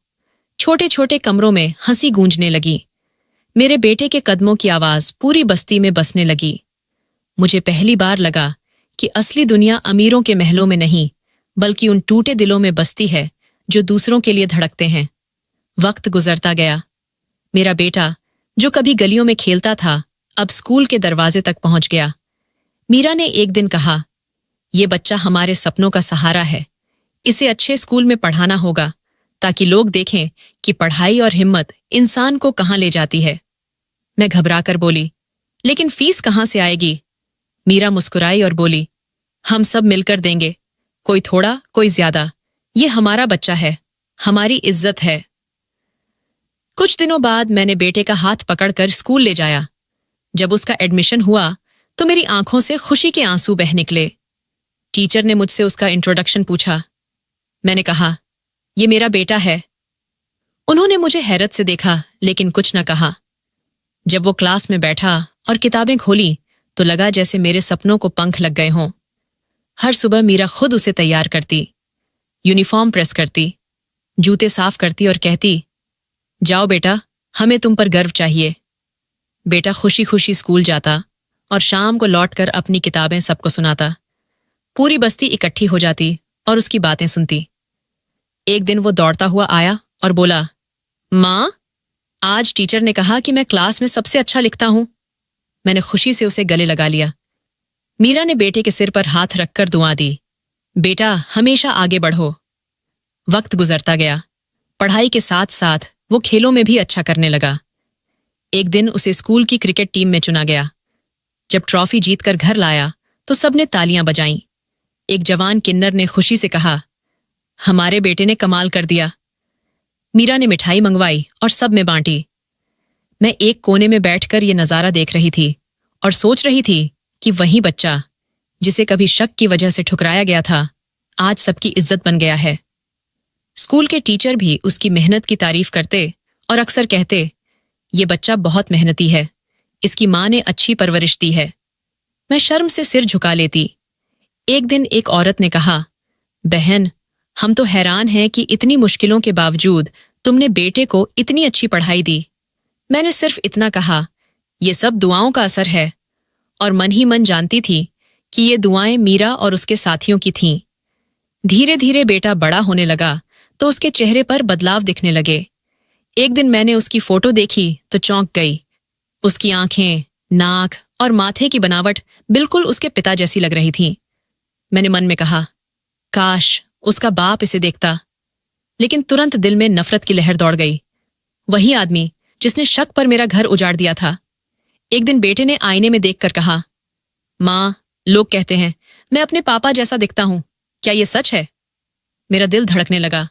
छोटे छोटे कमरों में हंसी गूंजने लगी। मेरे बेटे के कदमों की आवाज पूरी बस्ती में बसने लगी। मुझे पहली बार लगा कि असली दुनिया अमीरों के महलों में नहीं, बल्कि उन टूटे दिलों में बसती है जो दूसरों के लिए धड़कते हैं। वक्त गुजरता गया। मेरा बेटा, जो कभी गलियों में खेलता था, अब स्कूल के दरवाजे तक पहुंच गया। मीरा ने एक दिन कहा, ये बच्चा हमारे सपनों का सहारा है, इसे अच्छे स्कूल में पढ़ाना होगा ताकि लोग देखें कि पढ़ाई और हिम्मत इंसान को कहां ले जाती है। मैं घबराकर बोली, लेकिन फीस कहां से आएगी? मीरा मुस्कुराई और बोली, हम सब मिलकर देंगे, कोई थोड़ा, कोई ज्यादा। ये हमारा बच्चा है, हमारी इज्जत है। कुछ दिनों बाद मैंने बेटे का हाथ पकड़कर स्कूल ले जाया। जब उसका एडमिशन हुआ तो मेरी आंखों से खुशी के आंसू बह निकले। टीचर ने मुझसे उसका इंट्रोडक्शन पूछा। मैंने कहा, ये मेरा बेटा है। उन्होंने मुझे हैरत से देखा लेकिन कुछ न कहा। जब वो क्लास में बैठा और किताबें खोली तो लगा जैसे मेरे सपनों को पंख लग गए हों। हर सुबह मीरा खुद उसे तैयार करती, यूनिफॉर्म प्रेस करती, जूते साफ करती और कहती, जाओ बेटा, हमें तुम पर गर्व चाहिए। बेटा खुशी खुशी स्कूल जाता और शाम को लौटकर अपनी किताबें सबको सुनाता। पूरी बस्ती इकट्ठी हो जाती और उसकी बातें सुनती। एक दिन वो दौड़ता हुआ आया और बोला, माँ, आज टीचर ने कहा कि मैं क्लास में सबसे अच्छा लिखता हूं। मैंने खुशी से उसे गले लगा लिया। मीरा ने बेटे के सिर पर हाथ रखकर दुआ दी, बेटा हमेशा आगे बढ़ो। वक्त गुजरता गया। पढ़ाई के साथ साथ वो खेलों में भी अच्छा करने लगा। एक दिन उसे स्कूल की क्रिकेट टीम में चुना गया। जब ट्रॉफी जीतकर घर लाया तो सबने तालियां बजाईं। एक जवान किन्नर ने खुशी से कहा, हमारे बेटे ने कमाल कर दिया। मीरा ने मिठाई मंगवाई और सब में बांटी। मैं एक कोने में बैठकर ये नजारा देख रही थी और सोच रही थी कि वही बच्चा जिसे कभी शक की वजह से ठुकराया गया था, आज सबकी इज्जत बन गया है। स्कूल के टीचर भी उसकी मेहनत की तारीफ करते और अक्सर कहते, ये बच्चा बहुत मेहनती है, इसकी माँ ने अच्छी परवरिश दी है। मैं शर्म से सिर झुका लेती। एक दिन एक औरत ने कहा, बहन, हम तो हैरान हैं कि इतनी मुश्किलों के बावजूद तुमने बेटे को इतनी अच्छी पढ़ाई दी। मैंने सिर्फ इतना कहा, ये सब दुआओं का असर है, और मन ही मन जानती थी कि ये दुआएं मीरा और उसके साथियों की थीं। धीरे धीरे बेटा बड़ा होने लगा तो उसके चेहरे पर बदलाव दिखने लगे। एक दिन मैंने उसकी फोटो देखी तो चौंक गई। उसकी आंखें, नाक और माथे की बनावट बिल्कुल उसके पिता जैसी लग रही थी। मैंने मन में कहा, काश उसका बाप इसे देखता। लेकिन तुरंत दिल में नफरत की लहर दौड़ गई। वही आदमी जिसने शक पर मेरा घर उजाड़ दिया था। एक दिन बेटे ने आईने में देखकर कहा, माँ, लोग कहते हैं मैं अपने पापा जैसा दिखता हूं, क्या ये सच है? मेरा दिल धड़कने लगा।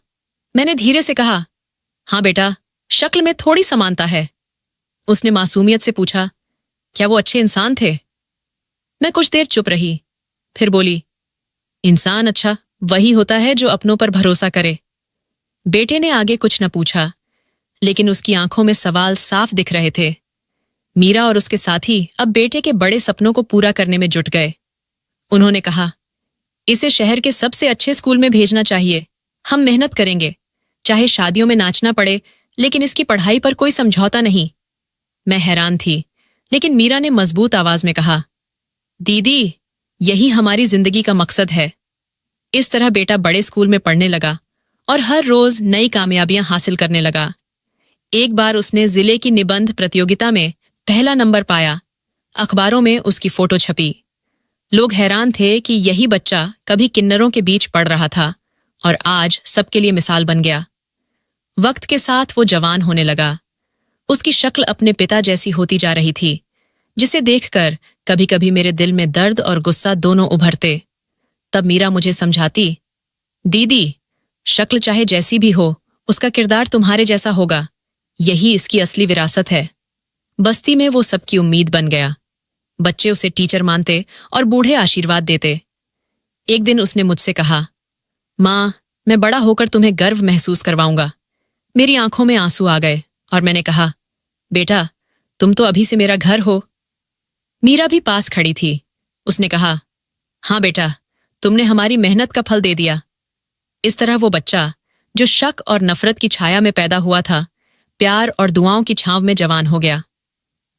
मैंने धीरे से कहा, हाँ बेटा, शक्ल में थोड़ी समानता है। उसने मासूमियत से पूछा, क्या वो अच्छे इंसान थे? मैं कुछ देर चुप रही, फिर बोली, इंसान अच्छा वही होता है जो अपनों पर भरोसा करे। बेटे ने आगे कुछ न पूछा, लेकिन उसकी आंखों में सवाल साफ दिख रहे थे। मीरा और उसके साथी अब बेटे के बड़े सपनों को पूरा करने में जुट गए। उन्होंने कहा, इसे शहर के सबसे अच्छे स्कूल में भेजना चाहिए। हम मेहनत करेंगे, चाहे शादियों में नाचना पड़े, लेकिन इसकी पढ़ाई पर कोई समझौता नहीं। मैं हैरान थी, लेकिन मीरा ने मजबूत आवाज में कहा, दीदी, यही हमारी जिंदगी का मकसद है। इस तरह बेटा बड़े स्कूल में पढ़ने लगा और हर रोज नई कामयाबियां हासिल करने लगा। एक बार उसने जिले की निबंध प्रतियोगिता में पहला नंबर पाया। अखबारों में उसकी फोटो छपी। लोग हैरान थे कि यही बच्चा कभी किन्नरों के बीच पढ़ रहा था और आज सबके लिए मिसाल बन गया। वक्त के साथ वो जवान होने लगा। उसकी शक्ल अपने पिता जैसी होती जा रही थी, जिसे देखकर कभी कभी मेरे दिल में दर्द और गुस्सा दोनों उभरते। तब मीरा मुझे समझाती, दीदी, शक्ल चाहे जैसी भी हो, उसका किरदार तुम्हारे जैसा होगा। यही इसकी असली विरासत है। बस्ती में वो सबकी उम्मीद बन गया। बच्चे उसे टीचर मानते और बूढ़े आशीर्वाद देते। एक दिन उसने मुझसे कहा, माँ, मैं बड़ा होकर तुम्हें गर्व महसूस करवाऊंगा। मेरी आंखों में आंसू आ गए और मैंने कहा, बेटा, तुम तो अभी से मेरा घर हो। मीरा भी पास खड़ी थी। उसने कहा, हाँ बेटा, तुमने हमारी मेहनत का फल दे दिया। इस तरह वो बच्चा जो शक और नफरत की छाया में पैदा हुआ था, प्यार और दुआओं की छांव में जवान हो गया।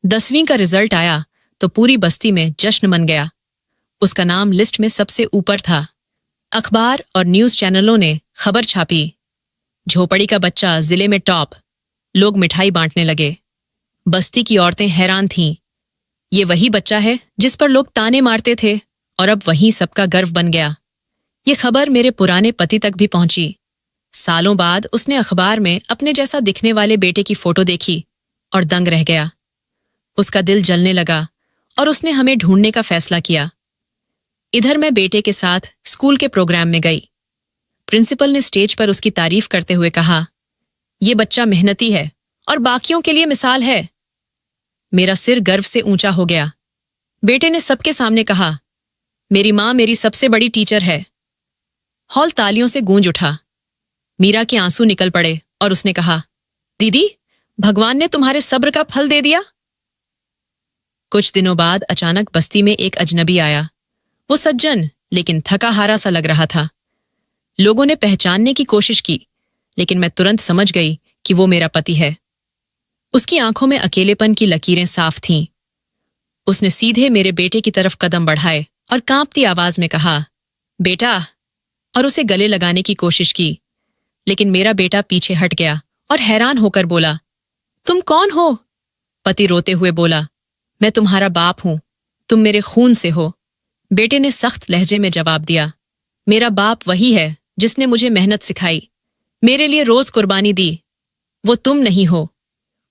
10वीं का रिजल्ट आया तो पूरी बस्ती में जश्न मन गया। उसका नाम लिस्ट में सबसे ऊपर था। अखबार और न्यूज चैनलों ने खबर छापी, झोपड़ी का बच्चा जिले में टॉप। लोग मिठाई बांटने लगे। बस्ती की औरतें हैरान थीं। ये वही बच्चा है जिस पर लोग ताने मारते थे और अब वहीं सबका गर्व बन गया। ये खबर मेरे पुराने पति तक भी पहुंची। सालों बाद उसने अखबार में अपने जैसा दिखने वाले बेटे की फोटो देखी और दंग रह गया। उसका दिल जलने लगा और उसने हमें ढूंढने का फैसला किया। इधर मैं बेटे के साथ स्कूल के प्रोग्राम में गई। प्रिंसिपल ने स्टेज पर उसकी तारीफ करते हुए कहा, ये बच्चा मेहनती है और बाकियों के लिए मिसाल है। मेरा सिर गर्व से ऊंचा हो गया। बेटे ने सबके सामने कहा, मेरी माँ मेरी सबसे बड़ी टीचर है। हॉल तालियों से गूंज उठा। मीरा के आंसू निकल पड़े और उसने कहा, दीदी, भगवान ने तुम्हारे सब्र का फल दे दिया। कुछ दिनों बाद अचानक बस्ती में एक अजनबी आया। वो सज्जन लेकिन थका हारा सा लग रहा था। लोगों ने पहचानने की कोशिश की, लेकिन मैं तुरंत समझ गई कि वो मेरा पति है। उसकी आंखों में अकेलेपन की लकीरें साफ थीं। उसने सीधे मेरे बेटे की तरफ कदम बढ़ाए और कांपती आवाज में कहा, बेटा, और उसे गले लगाने की कोशिश की, लेकिन मेरा बेटा पीछे हट गया और हैरान होकर बोला, तुम कौन हो? पति रोते हुए बोला, मैं तुम्हारा बाप हूं, तुम मेरे खून से हो। बेटे ने सख्त लहजे में जवाब दिया, मेरा बाप वही है जिसने मुझे मेहनत सिखाई, मेरे लिए रोज कुर्बानी दी, वो तुम नहीं हो।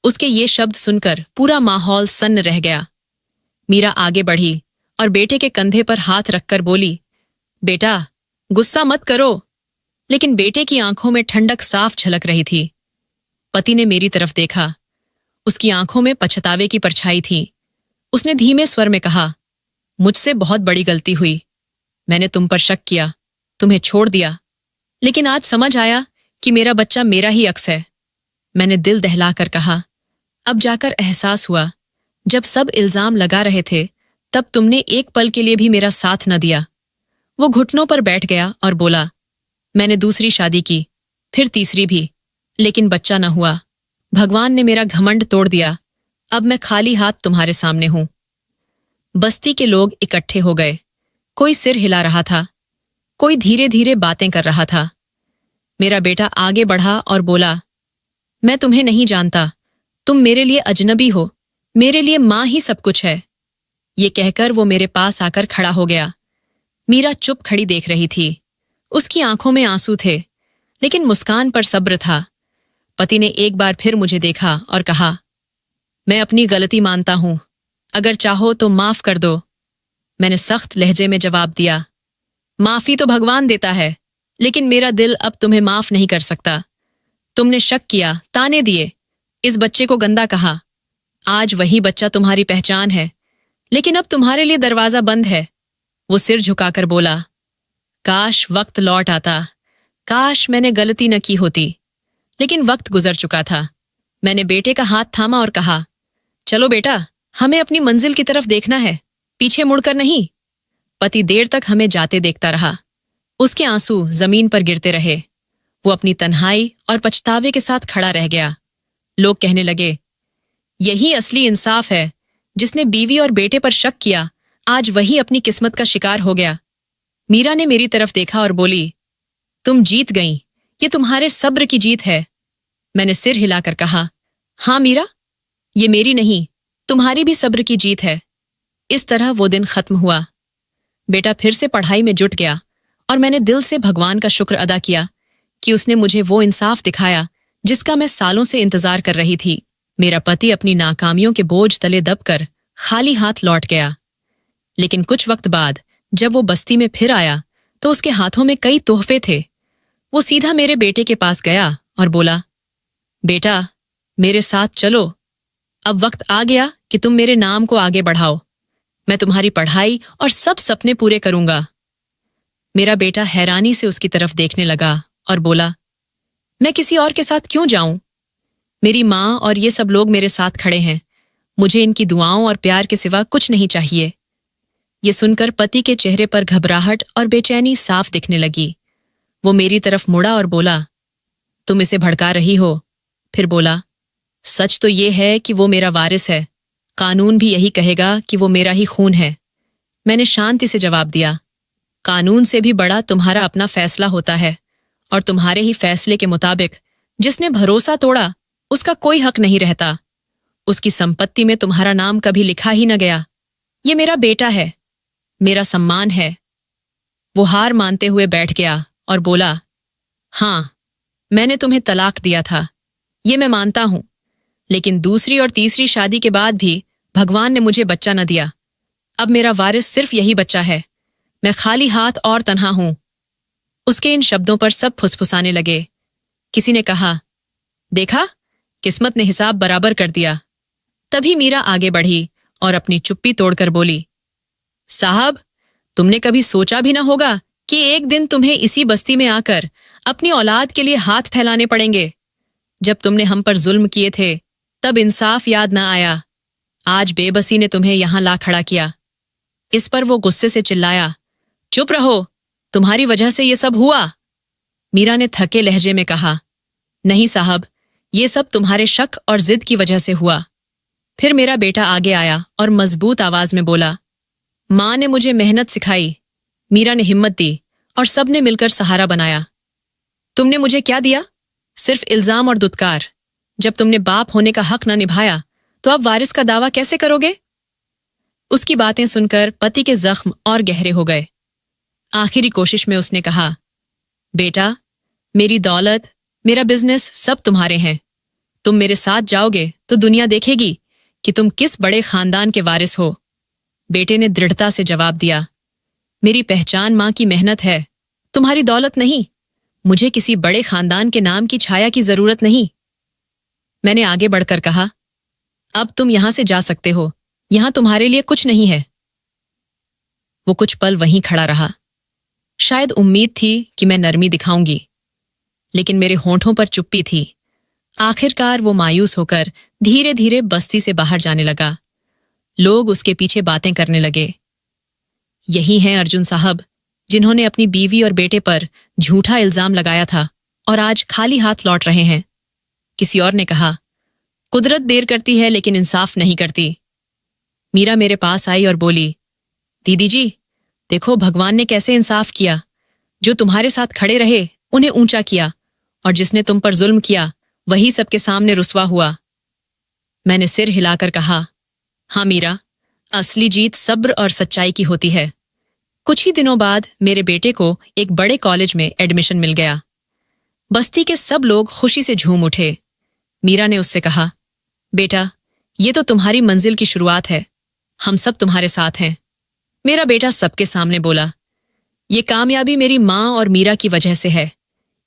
उसके ये शब्द सुनकर पूरा माहौल सन्न रह गया। मीरा आगे बढ़ी और बेटे के कंधे पर हाथ रखकर बोली, बेटा, गुस्सा मत करो। लेकिन बेटे की आंखों में ठंडक साफ झलक रही थी। पति ने मेरी तरफ देखा। उसकी आंखों में पछतावे की परछाई थी। उसने धीमे स्वर में कहा, मुझसे बहुत बड़ी गलती हुई। मैंने तुम पर शक किया, तुम्हें छोड़ दिया, लेकिन आज समझ आया कि मेरा बच्चा मेरा ही अक्स है। मैंने दिल दहलाकर कहा, अब जाकर एहसास हुआ, जब सब इल्जाम लगा रहे थे तब तुमने एक पल के लिए भी मेरा साथ न दिया। वो घुटनों पर बैठ गया और बोला, मैंने दूसरी शादी की, फिर तीसरी भी, लेकिन बच्चा न हुआ। भगवान ने मेरा घमंड तोड़ दिया। अब मैं खाली हाथ तुम्हारे सामने हूं। बस्ती के लोग इकट्ठे हो गए। कोई सिर हिला रहा था, कोई धीरे धीरे बातें कर रहा था। मेरा बेटा आगे बढ़ा और बोला, मैं तुम्हें नहीं जानता, तुम मेरे लिए अजनबी हो, मेरे लिए माँ ही सब कुछ है। ये कहकर वो मेरे पास आकर खड़ा हो गया। मीरा चुप खड़ी देख रही थी। उसकी आंखों में आंसू थे, लेकिन मुस्कान पर सब्र था। पति ने एक बार फिर मुझे देखा और कहा, मैं अपनी गलती मानता हूं, अगर चाहो तो माफ कर दो। मैंने सख्त लहजे में जवाब दिया, माफी तो भगवान देता है, लेकिन मेरा दिल अब तुम्हें माफ नहीं कर सकता। तुमने शक किया, ताने दिए, इस बच्चे को गंदा कहा। आज वही बच्चा तुम्हारी पहचान है, लेकिन अब तुम्हारे लिए दरवाजा बंद है। वो सिर झुकाकर बोला, काश वक्त लौट आता, काश मैंने गलती न की होती। लेकिन वक्त गुजर चुका था। मैंने बेटे का हाथ थामा और कहा, चलो बेटा, हमें अपनी मंजिल की तरफ देखना है, पीछे मुड़कर नहीं। पति देर तक हमें जाते देखता रहा। उसके आंसू जमीन पर गिरते रहे। वो अपनी तन्हाई और पछतावे के साथ खड़ा रह गया। लोग कहने लगे, यही असली इंसाफ है। जिसने बीवी और बेटे पर शक किया, आज वही अपनी किस्मत का शिकार हो गया। मीरा ने मेरी तरफ देखा और बोली, तुम जीत गईं, ये तुम्हारे सब्र की जीत है। मैंने सिर हिलाकर कहा, हाँ मीरा, ये मेरी नहीं, तुम्हारी भी सब्र की जीत है। इस तरह वो दिन खत्म हुआ। बेटा फिर से पढ़ाई में जुट गया और मैंने दिल से भगवान का शुक्र अदा किया कि उसने मुझे वो इंसाफ दिखाया जिसका मैं सालों से इंतजार कर रही थी। मेरा पति अपनी नाकामियों के बोझ तले दबकर खाली हाथ लौट गया। लेकिन कुछ वक्त बाद जब वो बस्ती में फिर आया तो उसके हाथों में कई तोहफे थे। वो सीधा मेरे बेटे के पास गया और बोला, बेटा, मेरे साथ चलो। अब वक्त आ गया कि तुम मेरे नाम को आगे बढ़ाओ। मैं तुम्हारी पढ़ाई और सब सपने पूरे करूंगा। मेरा बेटा हैरानी से उसकी तरफ देखने लगा और बोला, मैं किसी और के साथ क्यों जाऊं? मेरी माँ और ये सब लोग मेरे साथ खड़े हैं। मुझे इनकी दुआओं और प्यार के सिवा कुछ नहीं चाहिए। ये सुनकर पति के चेहरे पर घबराहट और बेचैनी साफ दिखने लगी। वो मेरी तरफ मुड़ा और बोला, तुम इसे भड़का रही हो। फिर बोला, सच तो ये है कि वो मेरा वारिस है। कानून भी यही कहेगा कि वो मेरा ही खून है। मैंने शांति से जवाब दिया, कानून से भी बड़ा तुम्हारा अपना फैसला होता है, और तुम्हारे ही फैसले के मुताबिक जिसने भरोसा तोड़ा उसका कोई हक नहीं रहता। उसकी संपत्ति में तुम्हारा नाम कभी लिखा ही न गया। ये मेरा बेटा है, मेरा सम्मान है। वो हार मानते हुए बैठ गया और बोला, हाँ, मैंने तुम्हें तलाक दिया था, ये मैं मानता हूं, लेकिन दूसरी और तीसरी शादी के बाद भी भगवान ने मुझे बच्चा न दिया। अब मेरा वारिस सिर्फ यही बच्चा है। मैं खाली हाथ और तन्हा हूं। उसके इन शब्दों पर सब फुसफुसाने लगे। किसी ने कहा, देखा, किस्मत ने हिसाब बराबर कर दिया। तभी मीरा आगे बढ़ी और अपनी चुप्पी तोड़कर बोली, साहब, तुमने कभी सोचा भी ना होगा कि एक दिन तुम्हें इसी बस्ती में आकर अपनी औलाद के लिए हाथ फैलाने पड़ेंगे। जब तुमने हम पर जुल्म किए थे तब इंसाफ याद ना आया। आज बेबसी ने तुम्हें यहां ला खड़ा किया। इस पर वो गुस्से से चिल्लाया, चुप रहो, तुम्हारी वजह से ये सब हुआ। मीरा ने थके लहजे में कहा, नहीं साहब, ये सब तुम्हारे शक और जिद की वजह से हुआ। फिर मेरा बेटा आगे आया और मजबूत आवाज में बोला, मां ने मुझे मेहनत सिखाई, मीरा ने हिम्मत दी और सबने मिलकर सहारा बनाया। तुमने मुझे क्या दिया? सिर्फ इल्जाम और दुत्कार। जब तुमने बाप होने का हक न निभाया तो अब वारिस का दावा कैसे करोगे? उसकी बातें सुनकर पति के जख्म और गहरे हो गए। आखिरी कोशिश में उसने कहा, बेटा, मेरी दौलत, मेरा बिजनेस सब तुम्हारे हैं। तुम मेरे साथ जाओगे तो दुनिया देखेगी कि तुम किस बड़े खानदान के वारिस हो। बेटे ने दृढ़ता से जवाब दिया, मेरी पहचान मां की मेहनत है, तुम्हारी दौलत नहीं। मुझे किसी बड़े खानदान के नाम की छाया की जरूरत नहीं। मैंने आगे बढ़कर कहा, अब तुम यहां से जा सकते हो, यहां तुम्हारे लिए कुछ नहीं है। वो कुछ पल वहीं खड़ा रहा। शायद उम्मीद थी कि मैं नरमी दिखाऊंगी, लेकिन मेरे होंठों पर चुप्पी थी। आखिरकार वो मायूस होकर धीरे धीरे बस्ती से बाहर जाने लगा। लोग उसके पीछे बातें करने लगे। यही हैं अर्जुन साहब, जिन्होंने अपनी बीवी और बेटे पर झूठा इल्जाम लगाया था और आज खाली हाथ लौट रहे हैं। किसी और ने कहा, कुदरत देर करती है लेकिन इंसाफ नहीं करती। मीरा मेरे पास आई और बोली, दीदी जी, देखो भगवान ने कैसे इंसाफ किया। जो तुम्हारे साथ खड़े रहे उन्हें ऊंचा किया, और जिसने तुम पर जुल्म किया वही सबके सामने रुसवा हुआ। मैंने सिर हिलाकर कहा, हाँ मीरा, असली जीत सब्र और सच्चाई की होती है। कुछ ही दिनों बाद मेरे बेटे को एक बड़े कॉलेज में एडमिशन मिल गया। बस्ती के सब लोग खुशी से झूम उठे। मीरा ने उससे कहा, बेटा, ये तो तुम्हारी मंजिल की शुरुआत है, हम सब तुम्हारे साथ हैं। मेरा बेटा सबके सामने बोला, ये कामयाबी मेरी मां और मीरा की वजह से है,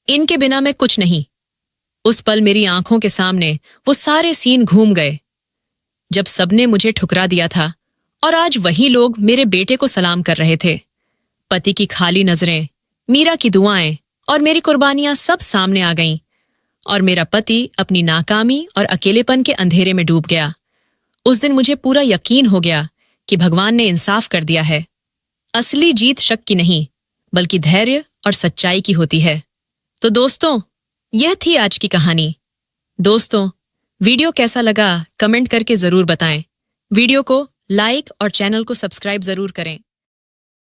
इनके बिना मैं कुछ नहीं। उस पल मेरी आंखों के सामने वो सारे सीन घूम गए जब सबने मुझे ठुकरा दिया था, और आज वही लोग मेरे बेटे को सलाम कर रहे थे। पति की खाली नजरें, मीरा की दुआएं और मेरी कुर्बानियां सब सामने आ गईं, और मेरा पति अपनी नाकामी और अकेलेपन के अंधेरे में डूब गया। उस दिन मुझे पूरा यकीन हो गया कि भगवान ने इंसाफ कर दिया है। असली जीत शक की नहीं, बल्कि धैर्य और सच्चाई की होती है। तो दोस्तों, यह थी आज की कहानी। दोस्तों, वीडियो कैसा लगा कमेंट करके जरूर बताएं। वीडियो को लाइक और चैनल को सब्सक्राइब जरूर करें।